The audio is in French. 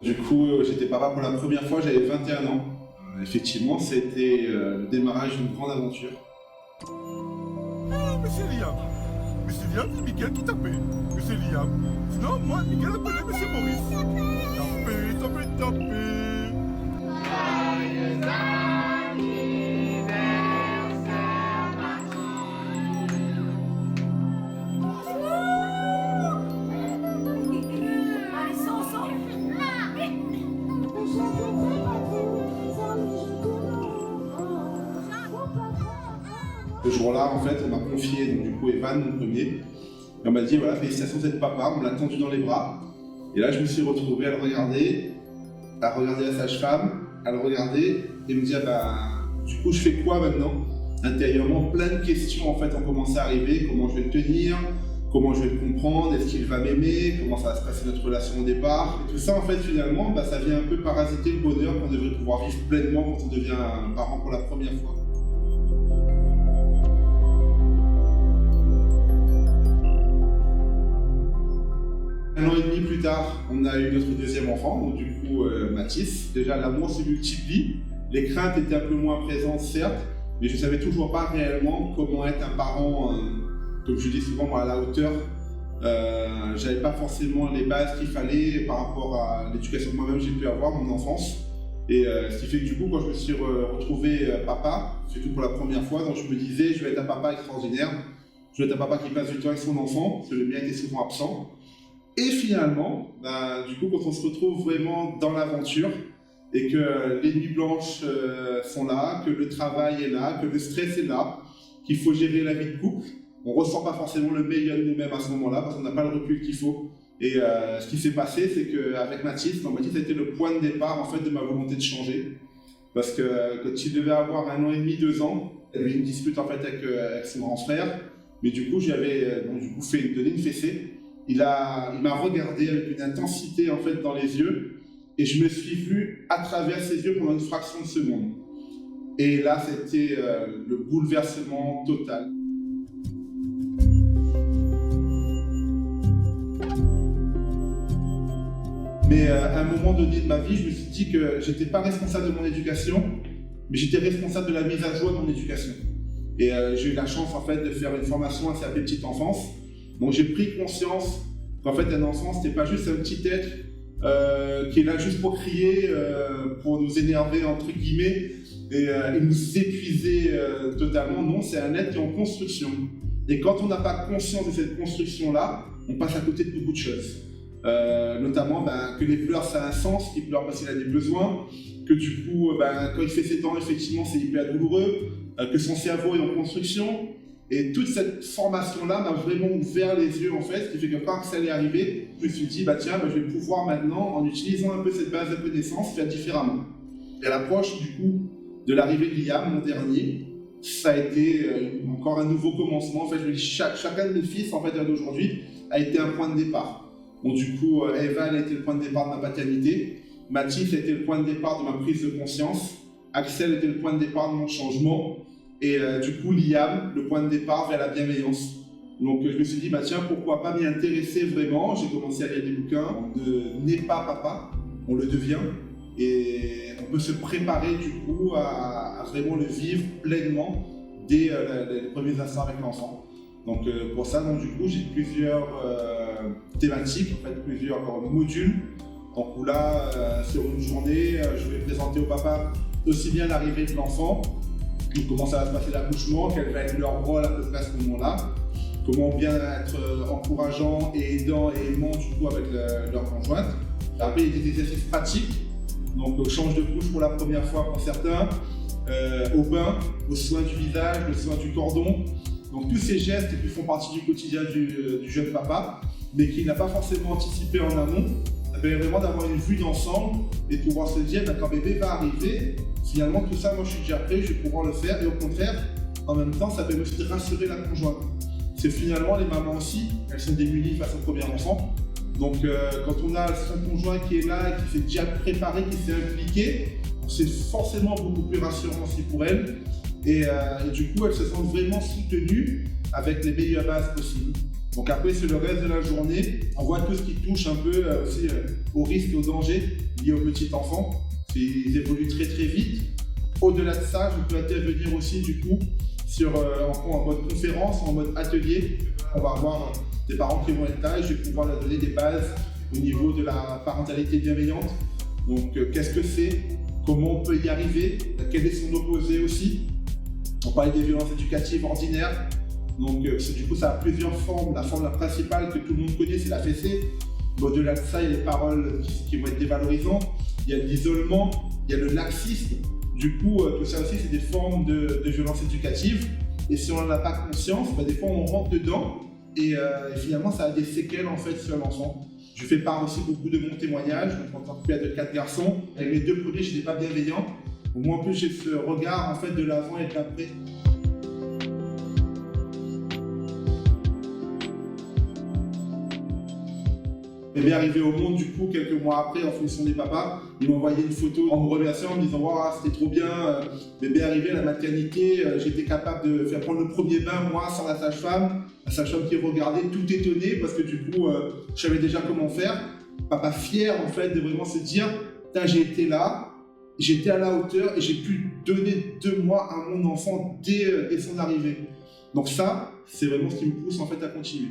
Du coup, j'étais papa pour la première fois, j'avais 21 ans. Effectivement, c'était le démarrage d'une grande aventure. Ah, monsieur Liam. Monsieur Liam, c'est Miguel qui t'appelle. Monsieur Liam. Sinon, moi, Miguel appelait monsieur Maurice. Tapez. Ce jour-là, en fait, on m'a confié, donc du coup, Evan, mon premier. Et on m'a dit, voilà, félicitations d'être papa, on l'a tendu dans les bras. Et là, je me suis retrouvé à le regarder, la sage-femme, à le regarder, et me dire, du coup, je fais quoi maintenant? Intérieurement, plein de questions, en fait, ont commencé à arriver. Comment je vais le tenir? Comment je vais le comprendre? Est-ce qu'il va m'aimer? Comment ça va se passer notre relation au départ? Et tout ça, en fait, finalement, ça vient un peu parasiter le bonheur qu'on devrait pouvoir vivre pleinement quand on devient un parent pour la première fois. Un an et demi plus tard, on a eu notre deuxième enfant, donc du coup Mathis. Déjà l'amour se multiplie, les craintes étaient un peu moins présentes certes, mais je ne savais toujours pas réellement comment être un parent, comme je dis souvent, à la hauteur. J'avais pas forcément les bases qu'il fallait par rapport à l'éducation que moi-même j'ai pu avoir, mon enfance. Et ce qui fait que du coup, quand je me suis retrouvé papa, surtout pour la première fois, donc je me disais, je vais être un papa extraordinaire, je vais être un papa qui passe du temps avec son enfant, parce que le mien était souvent absent. Et finalement, du coup, quand on se retrouve vraiment dans l'aventure et que les nuits blanches sont là, que le travail est là, que le stress est là, qu'il faut gérer la vie de couple, on ne ressent pas forcément le meilleur de nous-mêmes à ce moment-là parce qu'on n'a pas le recul qu'il faut. Et ce qui s'est passé, c'est qu'avec Mathis, Mathis a été le point de départ en fait, de ma volonté de changer. Parce que quand il devait avoir 1 an et demi, 2 ans, il y avait une dispute en fait, avec son grand frère. Mais du coup, j'avais donné une fessée. Il m'a regardé avec une intensité en fait dans les yeux et je me suis vu à travers ses yeux pendant une fraction de seconde. Et là, c'était le bouleversement total. Mais à un moment donné de ma vie, je me suis dit que j'étais pas responsable de mon éducation, mais j'étais responsable de la mise à jour de mon éducation. Et j'ai eu la chance en fait de faire une formation à la petite enfance. Donc j'ai pris conscience qu'en fait un enfant c'était pas juste un petit être qui est là juste pour crier, pour nous énerver entre guillemets et nous épuiser totalement. Non, c'est un être qui est en construction. Et quand on n'a pas conscience de cette construction-là, on passe à côté de beaucoup de choses. Notamment que les pleurs ça a un sens, qu'il pleure parce qu'il a des besoins, que du coup quand il fait ses dents effectivement c'est hyper douloureux, que son cerveau est en construction. Et toute cette formation-là m'a vraiment ouvert les yeux en fait, ce qui fait que quand ça allait arriver, je me suis dit je vais pouvoir maintenant, en utilisant un peu cette base de connaissances, faire différemment. Et à l'approche du coup de l'arrivée de Liam, mon dernier, ça a été encore un nouveau commencement. En fait, je me dis chacun de mes fils en fait d'aujourd'hui a été un point de départ. Donc du coup, Evan a été le point de départ de ma paternité, Mathis a été le point de départ de ma prise de conscience, Axel était le point de départ de mon changement. Et du coup, Liam, le point de départ vers la bienveillance. Donc je me suis dit, pourquoi pas m'y intéresser vraiment. J'ai commencé à lire des bouquins. On ne naît pas papa, on le devient. Et on peut se préparer du coup à vraiment le vivre pleinement dès les premiers instants avec l'enfant. Donc pour ça, du coup, j'ai plusieurs thématiques, en fait, plusieurs modules. Donc où là, sur une journée, je vais présenter au papa aussi bien l'arrivée de l'enfant, comment ça va se passer l'accouchement, quel va être leur rôle à peu près à ce moment-là, comment bien être encourageant et aidant et aimant du coup avec leur conjointe. Après, il y a des exercices pratiques, donc change de couche pour la première fois pour certains, au bain, aux soins du visage, aux soins du cordon. Donc tous ces gestes qui font partie du quotidien du jeune papa, mais qu'il n'a pas forcément anticipé en amont. Ça permet vraiment d'avoir une vue d'ensemble et de pouvoir se dire quand bébé va arriver, finalement tout ça moi je suis déjà prêt, je vais pouvoir le faire et au contraire, en même temps ça permet aussi de rassurer la conjointe. C'est finalement les mamans aussi, elles sont démunies face au premier enfant. Donc quand on a son conjoint qui est là, qui s'est déjà préparé, qui s'est impliqué, c'est forcément beaucoup plus rassurant aussi pour elles. Et du coup elles se sentent vraiment soutenues avec les meilleures bases possibles. Donc après, sur le reste de la journée, on voit tout ce qui touche un peu aussi aux risques et aux dangers liés aux petits enfants. Ils évoluent très très vite. Au-delà de ça, je peux intervenir aussi du coup en mode conférence, en mode atelier. On va avoir des parents qui vont être là et je vais pouvoir leur donner des bases au niveau de la parentalité bienveillante. Donc qu'est-ce que c'est? Comment on peut y arriver? Quel est son opposé aussi? On parlait des violences éducatives ordinaires. Donc du coup, ça a plusieurs formes. La forme principale que tout le monde connaît, c'est la fessée. Mais au-delà de ça, il y a les paroles qui vont être dévalorisantes. Il y a l'isolement, il y a le laxisme. Du coup, tout ça aussi, c'est des formes de violence éducative. Et si on n'en a pas conscience, des fois, on rentre dedans et finalement, ça a des séquelles en fait sur l'enfant. Je fais part aussi beaucoup de mon témoignage. Donc, en tant que père de 4 garçons, avec mes 2 premiers, je n'étais pas bienveillant. Donc, moi, en plus, j'ai ce regard en fait de l'avant et de l'après. Bébé est arrivé au monde, du coup, quelques mois après, en fonction des papas, ils m'ont envoyé une photo en me remerciant, en me disant « Waouh, c'était trop bien, bébé est arrivé à la maternité, j'étais capable de faire prendre le premier bain, moi, sans la sage-femme. » La sage-femme qui regardait, tout étonné, parce que du coup, je savais déjà comment faire. Papa fier, en fait, de vraiment se dire « J'ai été là, j'étais à la hauteur et j'ai pu donner 2 mois à mon enfant dès son arrivée. » Donc ça, c'est vraiment ce qui me pousse en fait à continuer.